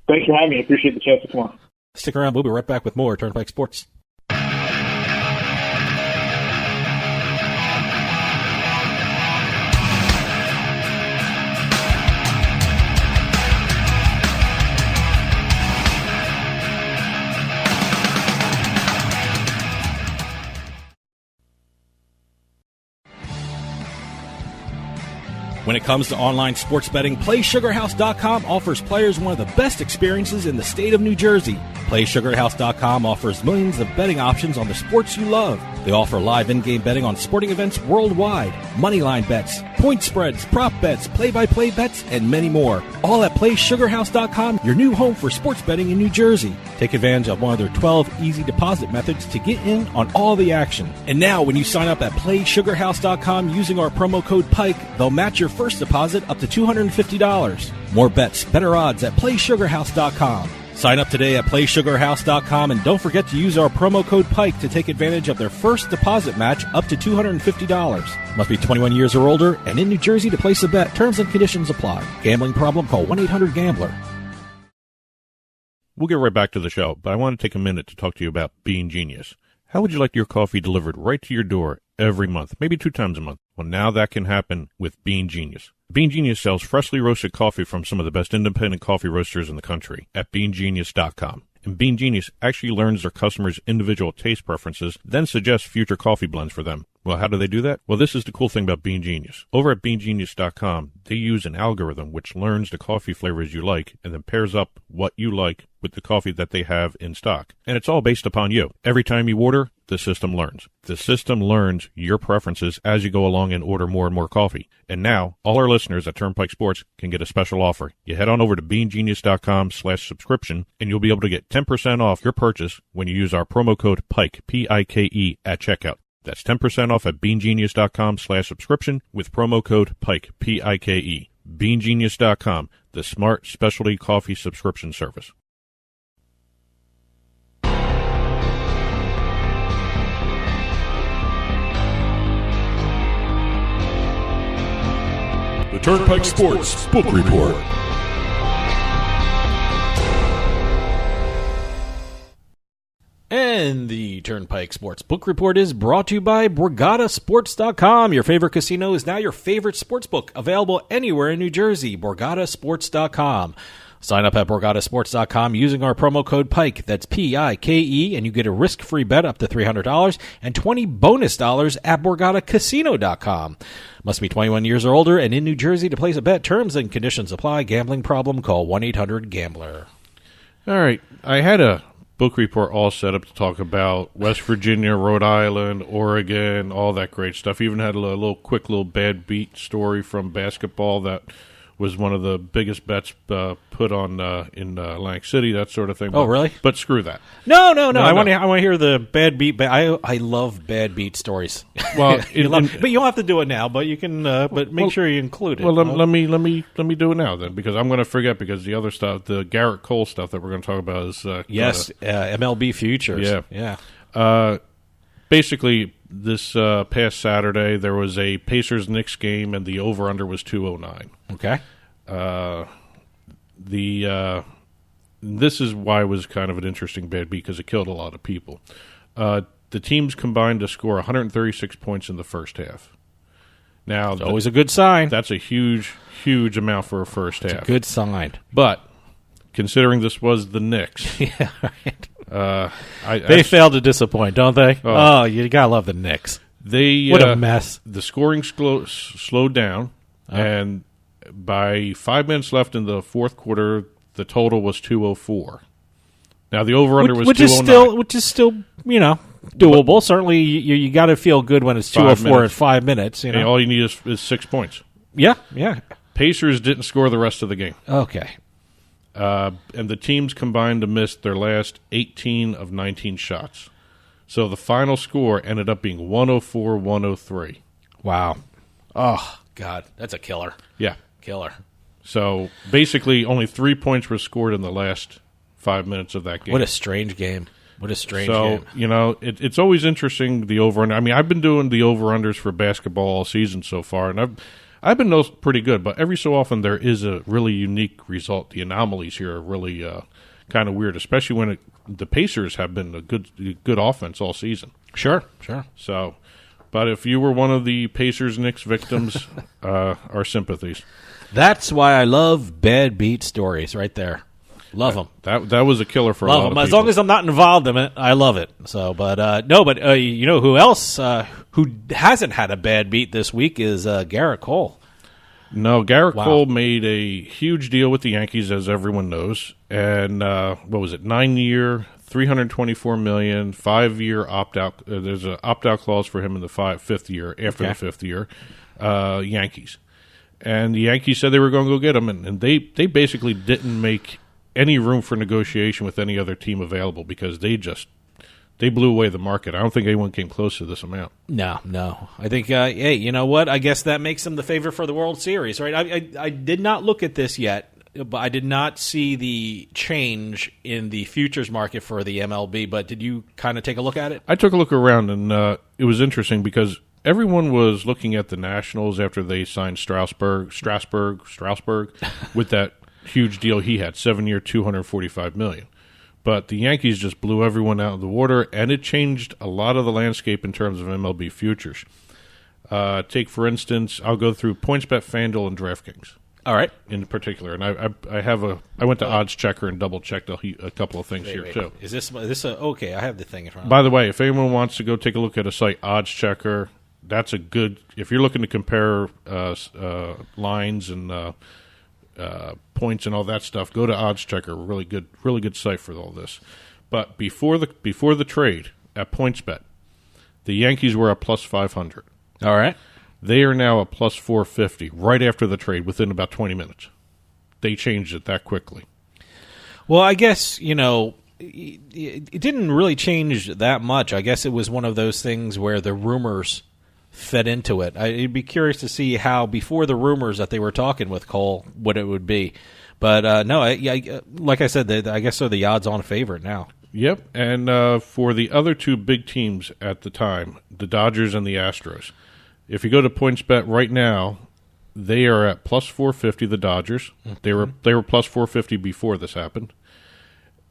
Thanks for having me. I appreciate the chance to come on. Stick around. We'll be right back with more Turnpike Sports. When it comes to online sports betting, PlaySugarHouse.com offers players one of the best experiences in the state of New Jersey. PlaySugarHouse.com offers millions of betting options on the sports you love. They offer live in-game betting on sporting events worldwide, moneyline bets, point spreads, prop bets, play-by-play bets, and many more. All at PlaySugarHouse.com, your new home for sports betting in New Jersey. Take advantage of one of their 12 easy deposit methods to get in on all the action. And now, when you sign up at PlaySugarHouse.com using our promo code PIKE, they'll match your first deposit up to $250. More bets, better odds at PlaySugarHouse.com. Sign up today at PlaySugarHouse.com, and don't forget to use our promo code PIKE to take advantage of their first deposit match up to $250. Must be 21 years or older and in New Jersey to place a bet. Terms and conditions apply. Gambling problem? Call 1-800-GAMBLER. We'll get right back to the show, but I want to take a minute to talk to you about Bean Genius. How would you like your coffee delivered right to your door every month, maybe 2 times a month? Well, now that can happen with Bean Genius. Bean Genius sells freshly roasted coffee from some of the best independent coffee roasters in the country at BeanGenius.com. And Bean Genius actually learns their customers' individual taste preferences, then suggests future coffee blends for them. Well, how do they do that? Well, this is the cool thing about Bean Genius. Over at BeanGenius.com, they use an algorithm which learns the coffee flavors you like and then pairs up what you like with the coffee that they have in stock. And it's all based upon you. Every time you order, the system learns. The system learns your preferences as you go along and order more and more coffee. And now, all our listeners at Turnpike Sports can get a special offer. You head on over to BeanGenius.com/subscription, and you'll be able to get 10% off your purchase when you use our promo code PIKE, P-I-K-E, at checkout. That's 10% off at beangenius.com/subscription with promo code PIKE, P-I-K-E. beangenius.com, the smart specialty coffee subscription service. The Turnpike Sports Book Report. And the Turnpike Sports Book Report is brought to you by BorgataSports.com. Your favorite casino is now your favorite sports book. Available anywhere in New Jersey. BorgataSports.com. Sign up at BorgataSports.com using our promo code PIKE. That's P-I-K-E, and you get a risk-free bet up to $300 and $20 bonus at BorgataCasino.com. Must be 21 years or older and in New Jersey to place a bet. Terms and conditions apply. Gambling problem? Call 1-800-GAMBLER. All right. I had a book report all set up to talk about West Virginia, Rhode Island, Oregon, all that great stuff. Even had a little quick little bad beat story from basketball that was one of the biggest bets put on in Atlantic City, that sort of thing. Oh, really? But screw that. No. I want to hear the bad beat. I love bad beat stories. Well, but you don't have to do it now. But you can. But make sure you include it. Well, let me do it now then, because I'm going to forget, because the other stuff, the Garrett Cole stuff that we're going to talk about is MLB futures. Yeah. Basically, this past Saturday there was a Pacers-Knicks game, and the over/under was 209. Okay. This is why it was kind of an interesting bad beat, because it killed a lot of people. The teams combined to score 136 points in the first half. Now, it's always a good sign. That's a huge, huge amount for a first half. It's a good sign. But considering this was the Knicks, yeah, right. They failed to disappoint, don't they? Oh, you gotta love the Knicks. What a mess. The scoring slowed down, and by 5 minutes left in the fourth quarter, the total was 204. Now the over/under was 209, which is still doable. But certainly, you got to feel good when it's 204 in 5 minutes. And all you need is 6 points. Yeah. Pacers didn't score the rest of the game. Okay. And the teams combined to miss their last 18 of 19 shots. So the final score ended up being 104-103. Wow. Oh, God. That's a killer. Yeah. Killer. So basically only 3 points were scored in the last 5 minutes of that game. What a strange game. So, it's always interesting, the over-under. I mean, I've been doing the over-unders for basketball all season so far, and I've been those pretty good, but every so often there is a really unique result. The anomalies here are really kind of weird, especially when the Pacers have been a good offense all season. Sure. So, but if you were one of the Pacers-Knicks victims, our sympathies. That's why I love bad beat stories right there. Love them. That was a killer for a lot of people. As long as I'm not involved in it, I love it. So, you know who else who hasn't had a bad beat this week is Garrett Cole. No, Garrett Cole made a huge deal with the Yankees, as everyone knows, and what was it? 9-year, $324 million, 5-year opt-out. There's an opt-out clause for him in the fifth year. After the fifth year, Yankees, and the Yankees said they were going to go get him, and they basically didn't make any room for negotiation with any other team available, because they blew away the market. I don't think anyone came close to this amount. No. I think, hey, you know what? I guess that makes them the favorite for the World Series, right? I did not look at this yet, but I did not see the change in the futures market for the MLB. But did you kind of take a look at it? I took a look around, and it was interesting because everyone was looking at the Nationals after they signed Strasburg with that huge deal he had, 7-year, $245 million. But the Yankees just blew everyone out of the water, and it changed a lot of the landscape in terms of MLB futures. Take, for instance, I'll go through PointsBet, FanDuel, and DraftKings. All right. In particular, and I went to Odds Checker and double checked a couple of things here too. Is this okay? I have the thing in front of me. By the way, if anyone wants to go take a look at a site, Odds Checker, that's a good. If you're looking to compare lines and points and all that stuff, go to Odds Checker. Really good site for all this. But before the trade at PointsBet, the Yankees were a plus 500. All right. They are now a plus 450 right after the trade, within about 20 minutes. They changed it that quickly. Well, I guess, it didn't really change that much. I guess it was one of those things where the rumors fed into it. I'd be curious to see how, before the rumors that they were talking with Cole, what it would be. But no, like I said, I guess they're the odds-on favorite now. Yep, and for the other two big teams at the time, the Dodgers and the Astros, if you go to PointsBet right now, they are at plus 450, the Dodgers. Mm-hmm. They were plus 450 before this happened.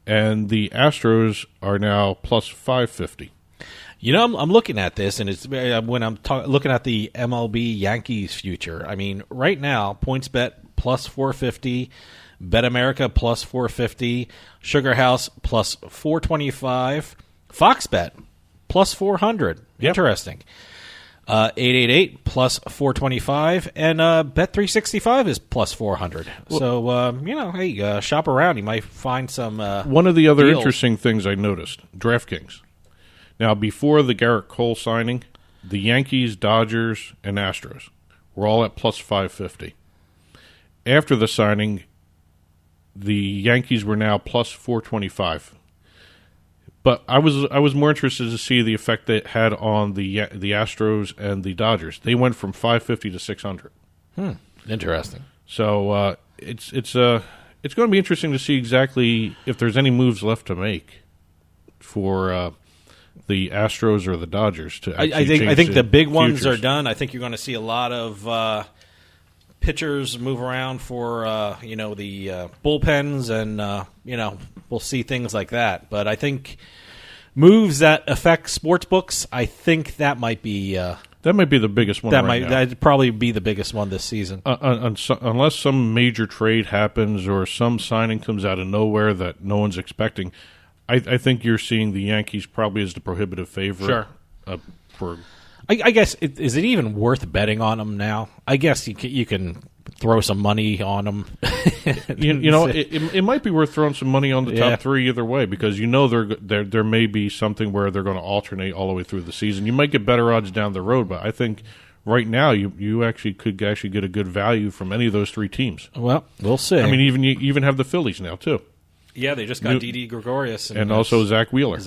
And the Astros are now plus 550. You know, I'm looking at this, and it's when I'm looking at the MLB Yankees future. I mean, right now, PointsBet plus 450, BetAmerica plus 450, Sugar House plus 425, FoxBet plus 400. Yep. Interesting. 888 plus 425, and Bet365 is plus 400. Well, so, hey, shop around. You might find some one of the other deals. Interesting things I noticed, DraftKings. Now, before the Garrett Cole signing, the Yankees, Dodgers, and Astros were all at plus 550. After the signing, the Yankees were now plus 425. But I was more interested to see the effect that it had on the Astros and the Dodgers. They went from 550 to 600. Interesting. So it's going to be interesting to see exactly if there's any moves left to make for the Astros or the Dodgers to. I think the big ones are done. I think you're going to see a lot of pitchers move around for the bullpens, and we'll see things like that. But I think moves that affect sports books, I think that might be the biggest one. That'd probably be the biggest one this season. Unless some major trade happens or some signing comes out of nowhere that no one's expecting, I think you're seeing the Yankees probably as the prohibitive favorite. Sure. I guess, is it even worth betting on them now? I guess you can throw some money on them. It might be worth throwing some money on the top three either way, because there may be something where they're going to alternate all the way through the season. You might get better odds down the road, but I think right now you actually could get a good value from any of those three teams. Well, we'll see. I mean, you even have the Phillies now too. Yeah, they just got Didi Gregorius and also Zach Wheeler.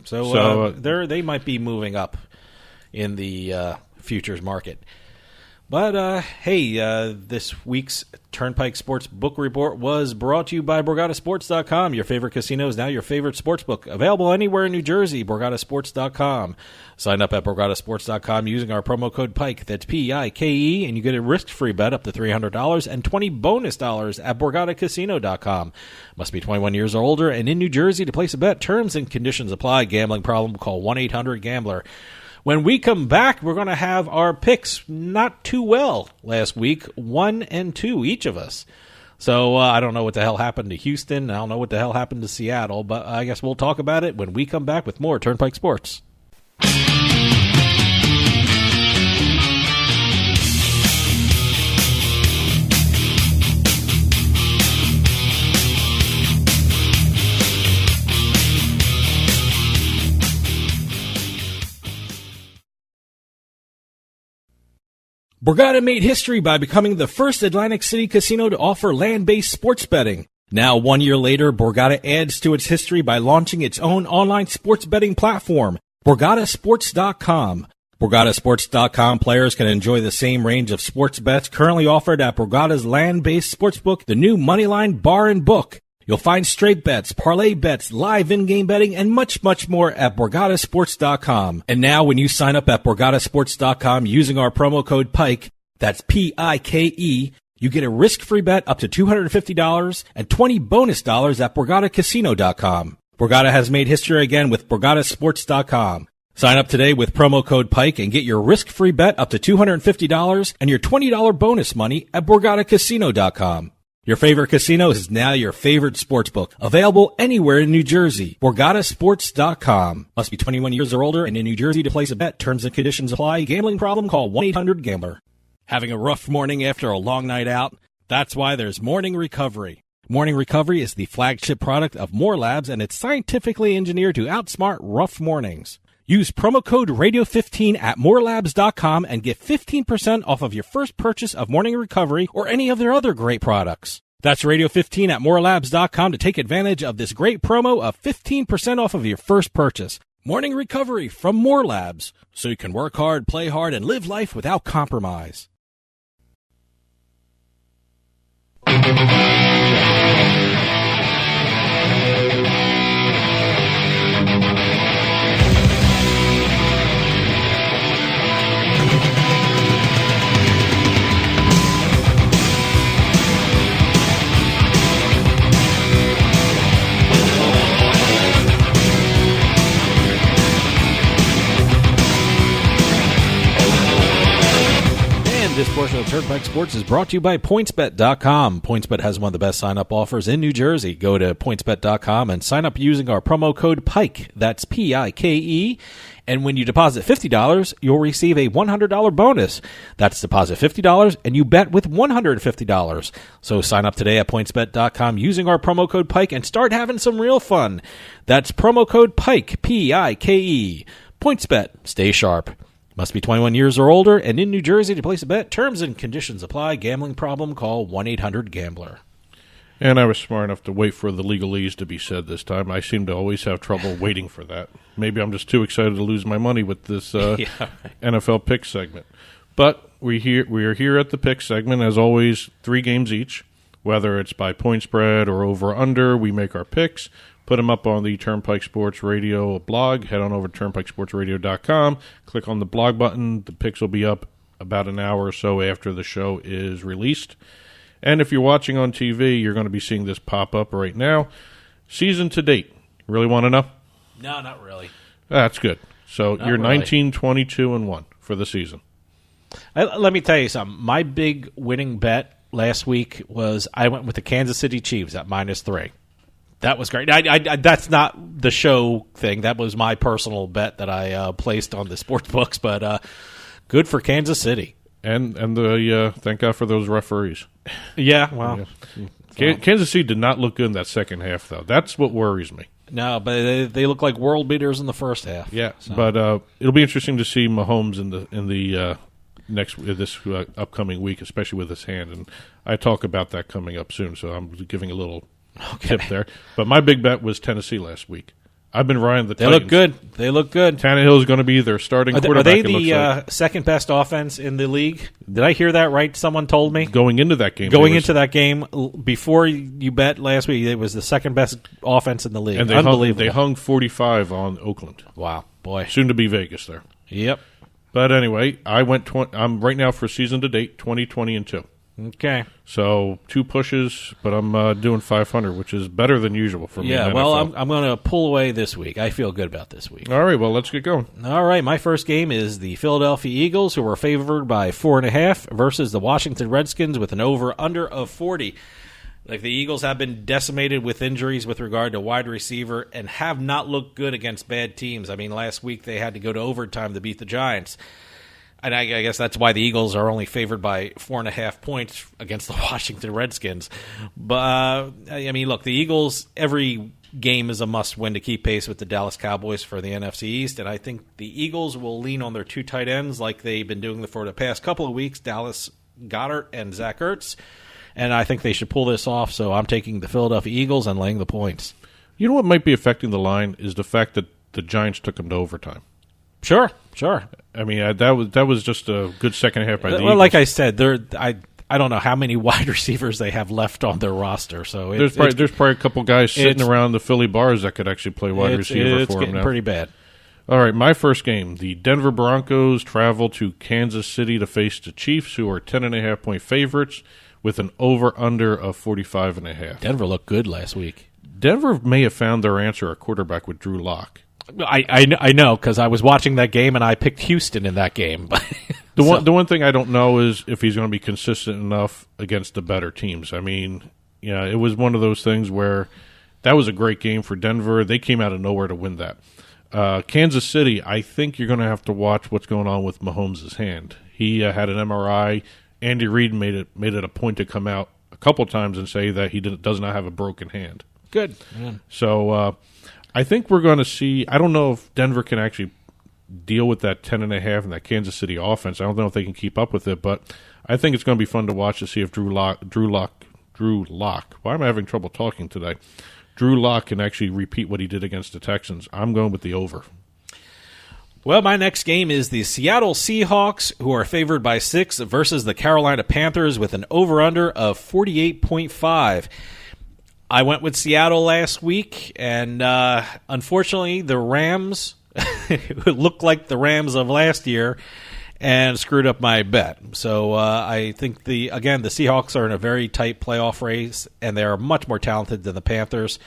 So they might be moving up in the futures market. But, hey, this week's Turnpike Sports Book Report was brought to you by BorgataSports.com. Your favorite casino is now your favorite sports book. Available anywhere in New Jersey, BorgataSports.com. Sign up at BorgataSports.com using our promo code PIKE. That's P-I-K-E, and you get a risk-free bet up to $300 and $20 bonus at BorgataCasino.com. Must be 21 years or older and in New Jersey to place a bet. Terms and conditions apply. Gambling problem? Call 1-800-GAMBLER. When we come back, we're going to have our picks not too well last week, 1 and 2, each of us. So I don't know what the hell happened to Houston. I don't know what the hell happened to Seattle, but I guess we'll talk about it when we come back with more Turnpike Sports. Borgata made history by becoming the first Atlantic City casino to offer land-based sports betting. Now, 1 year later, Borgata adds to its history by launching its own online sports betting platform, BorgataSports.com. BorgataSports.com players can enjoy the same range of sports bets currently offered at Borgata's land-based sportsbook, the new Moneyline Bar and Book. You'll find straight bets, parlay bets, live in-game betting, and much, much more at BorgataSports.com. And now when you sign up at BorgataSports.com using our promo code PIKE, that's P-I-K-E, you get a risk-free bet up to $250 and $20 bonus at BorgataCasino.com. Borgata has made history again with BorgataSports.com. Sign up today with promo code PIKE and get your risk-free bet up to $250 and your $20 bonus money at BorgataCasino.com. Your favorite casino is now your favorite sportsbook. Available anywhere in New Jersey. BorgataSports.com. Must be 21 years or older and in New Jersey to place a bet. Terms and conditions apply. Gambling problem? Call 1-800-GAMBLER. Having a rough morning after a long night out? That's why there's Morning Recovery. Morning Recovery is the flagship product of More Labs, and it's scientifically engineered to outsmart rough mornings. Use promo code Radio15 at morelabs.com and get 15% off of your first purchase of Morning Recovery or any of their other great products. That's Radio 15 at morelabs.com to take advantage of this great promo of 15% off of your first purchase. Morning recovery from More Labs, so you can work hard, play hard, and live life without compromise. This portion of Turnpike Sports is brought to you by PointsBet.com. PointsBet has one of the best sign-up offers in New Jersey. Go to PointsBet.com and sign up using our promo code PIKE. That's P-I-K-E. And when you deposit $50, you'll receive a $100 bonus. That's deposit $50, and you bet with $150. So sign up today at PointsBet.com using our promo code PIKE and start having some real fun. That's promo code PIKE, P-I-K-E. PointsBet. Stay sharp. Must be 21 years or older and in New Jersey to place a bet. Terms and conditions apply. Gambling problem? Call 1-800-GAMBLER. And I was smart enough to wait for the legalese to be said this time. I seem to always have trouble waiting for that. Maybe I'm just too excited to lose my money with this NFL pick segment. But we are here at the pick segment. As always, 3 games each. Whether it's by point spread or over-under, we make our picks. Put them up on the Turnpike Sports Radio blog. Head on over to turnpikesportsradio.com. Click on the blog button. The picks will be up about an hour or so after the show is released. And if you're watching on TV, you're going to be seeing this pop up right now. Season to date. Really want to know? No, not really. That's good. So Not you're really. 19, 22, and 1 for the season. Let me tell you something. My big winning bet last week was I went with the Kansas City Chiefs at -3. That was great. I that's not the show thing. That was my personal bet that I placed on the sports books. But good for Kansas City. And the thank God for those referees. Yeah, well. Kansas City did not look good in that second half, though. That's what worries me. No, but they look like world beaters in the first half. Yeah, so. but it'll be interesting to see Mahomes in the this upcoming week, especially with his hand. And I talk about that coming up soon, so I'm giving a little tip there. But my big bet was Tennessee last week. I've been riding the Titans. They look good. Tannehill is going to be their starting quarterback. Are they it looks the like. second best offense in the league? Did I hear that right? Someone told me. Going into that game. That game, before you bet last week, it was the second best offense in the league. And they hung 45 on Oakland. Wow, boy. Soon to be Vegas there. Yep. But anyway, I'm right now for season to date 20, and 2. Okay. So 2 pushes, but I'm doing 500, which is better than usual for me. Yeah, well, I'm going to pull away this week. I feel good about this week. All right, well, let's get going. All right, my first game is the Philadelphia Eagles, who are favored by 4.5, versus the Washington Redskins with an over-under of 40. Like, the Eagles have been decimated with injuries with regard to wide receiver and have not looked good against bad teams. I mean, last week they had to go to overtime to beat the Giants. And I guess that's why the Eagles are only favored by 4.5 points against the Washington Redskins. But, I mean, look, the Eagles, every game is a must-win to keep pace with the Dallas Cowboys for the NFC East. And I think the Eagles will lean on their 2 tight ends like they've been doing for the past couple of weeks, Dallas Goedert and Zach Ertz. And I think they should pull this off, so I'm taking the Philadelphia Eagles and laying the points. You know what might be affecting the line is the fact that the Giants took them to overtime. Sure. I mean, that was just a good second half by the Eagles. Well, like I said, I don't know how many wide receivers they have left on their roster. So there's probably a couple guys sitting around the Philly bars that could actually play wide receiver for them now. It's getting pretty bad. All right, my first game. The Denver Broncos travel to Kansas City to face the Chiefs, who are 10.5-point favorites with an over-under of 45.5. Denver looked good last week. Denver may have found their answer at quarterback with Drew Lock. I know because I was watching that game and I picked Houston in that game. The one thing I don't know is if he's going to be consistent enough against the better teams. I mean, yeah, it was one of those things where that was a great game for Denver. They came out of nowhere to win that. Kansas City, I think you're going to have to watch what's going on with Mahomes' hand. He had an MRI. Andy Reid made it a point to come out a couple times and say that he does not have a broken hand. Good. Yeah. So I think we're going to see – I don't know if Denver can actually deal with that 10.5 and that Kansas City offense. I don't know if they can keep up with it, but I think it's going to be fun to watch to see if Drew Lock Drew Lock. Why am I having trouble talking today? Drew Lock can actually repeat what he did against the Texans. I'm going with the over. Well, my next game is the Seattle Seahawks, who are favored by 6, versus the Carolina Panthers with an over-under of 48.5. I went with Seattle last week, and unfortunately, the Rams looked like the Rams of last year and screwed up my bet. So I think, the Seahawks are in a very tight playoff race, and they are much more talented than the Panthers.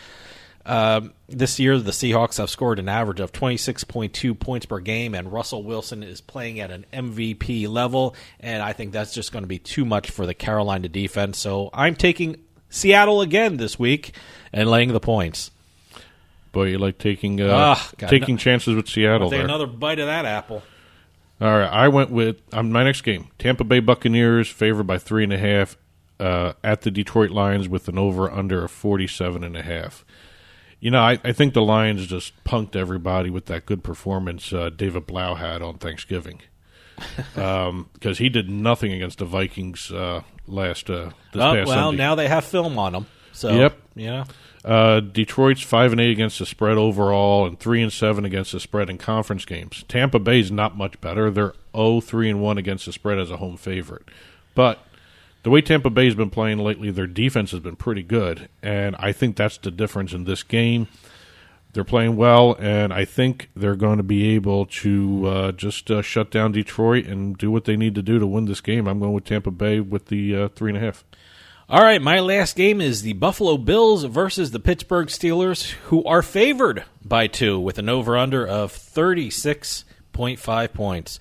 This year, the Seahawks have scored an average of 26.2 points per game, and Russell Wilson is playing at an MVP level, and I think that's just going to be too much for the Carolina defense. So I'm taking Seattle again this week and laying the points. Boy, you like taking chances with Seattle there. Take another bite of that apple. All right, I went with my next game. Tampa Bay Buccaneers favored by 3.5 at the Detroit Lions with an over-under of 47.5. You know, I think the Lions just punked everybody with that good performance David Blau had on Thanksgiving, because he did nothing against the Vikings this past Sunday. Now they have film on them. So, yep. Yeah. Detroit's 5-8 against the spread overall and 3-7 against the spread in conference games. Tampa Bay's not much better. They're 0-3-1 against the spread as a home favorite. But the way Tampa Bay's been playing lately, their defense has been pretty good, and I think that's the difference in this game. They're playing well, and I think they're going to be able to just shut down Detroit and do what they need to do to win this game. I'm going with Tampa Bay with the 3.5. All right, my last game is the Buffalo Bills versus the Pittsburgh Steelers, who are favored by 2 with an over-under of 36.5 points.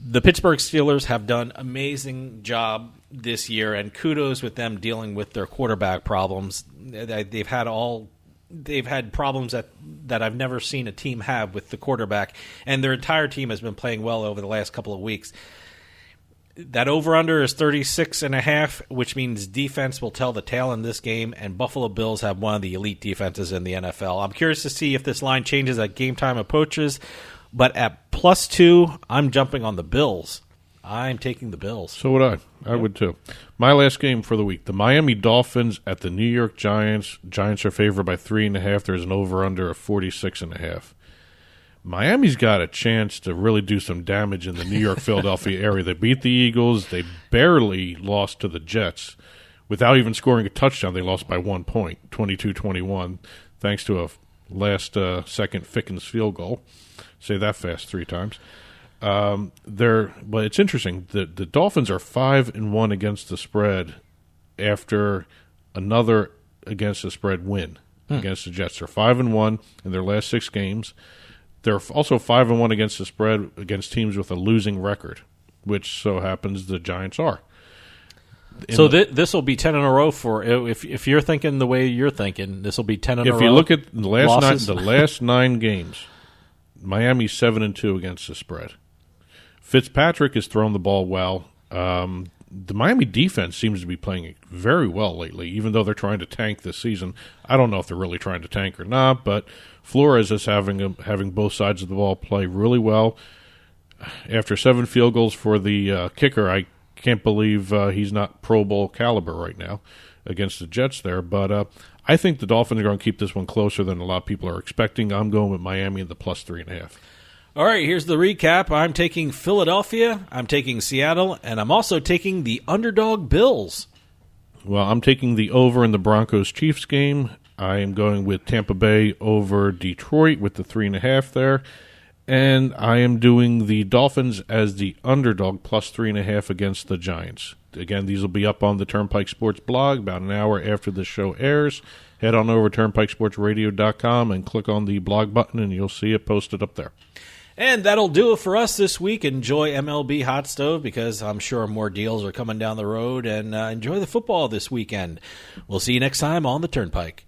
The Pittsburgh Steelers have done an amazing job this year, and kudos with them dealing with their quarterback problems. They've had problems that I've never seen a team have with the quarterback, and their entire team has been playing well over the last couple of weeks. That over-under is 36.5, which means defense will tell the tale in this game, and Buffalo Bills have one of the elite defenses in the NFL. I'm curious to see if this line changes as game time approaches, but at +2, I'm jumping on the Bills. I'm taking the Bills. So would I. I would too. My last game for the week, the Miami Dolphins at the New York Giants. Giants are favored by 3.5. There's an over-under of 46.5. Miami's got a chance to really do some damage in the New York-Philadelphia area. They beat the Eagles. They barely lost to the Jets. Without even scoring a touchdown, they lost by 1 point, 22-21, thanks to a last-second Fickens field goal. Say that fast 3 times. But it's interesting. The Dolphins are 5-1 against the spread after another against the spread win against the Jets. They're 5-1 in their last 6 games. They're also 5-1 against the spread against teams with a losing record, which so happens the Giants are. So this will be 10 in a row for if you're thinking the way you're thinking. This will be 10 in a row. If you look at the last 9 games, Miami's 7-2 against the spread. Fitzpatrick has thrown the ball well. The Miami defense seems to be playing very well lately, even though they're trying to tank this season. I don't know if they're really trying to tank or not, but Flores is having both sides of the ball play really well. After 7 field goals for the kicker, I can't believe he's not Pro Bowl caliber right now against the Jets there. But I think the Dolphins are going to keep this one closer than a lot of people are expecting. I'm going with Miami at the +3.5. All right, here's the recap. I'm taking Philadelphia, I'm taking Seattle, and I'm also taking the underdog Bills. Well, I'm taking the over in the Broncos-Chiefs game. I am going with Tampa Bay over Detroit with the 3.5 there. And I am doing the Dolphins as the underdog +3.5 against the Giants. Again, these will be up on the Turnpike Sports blog about an hour after the show airs. Head on over to turnpikesportsradio.com and click on the blog button, and you'll see it posted up there. And that'll do it for us this week. Enjoy MLB Hot Stove, because I'm sure more deals are coming down the road, and enjoy the football this weekend. We'll see you next time on the Turnpike.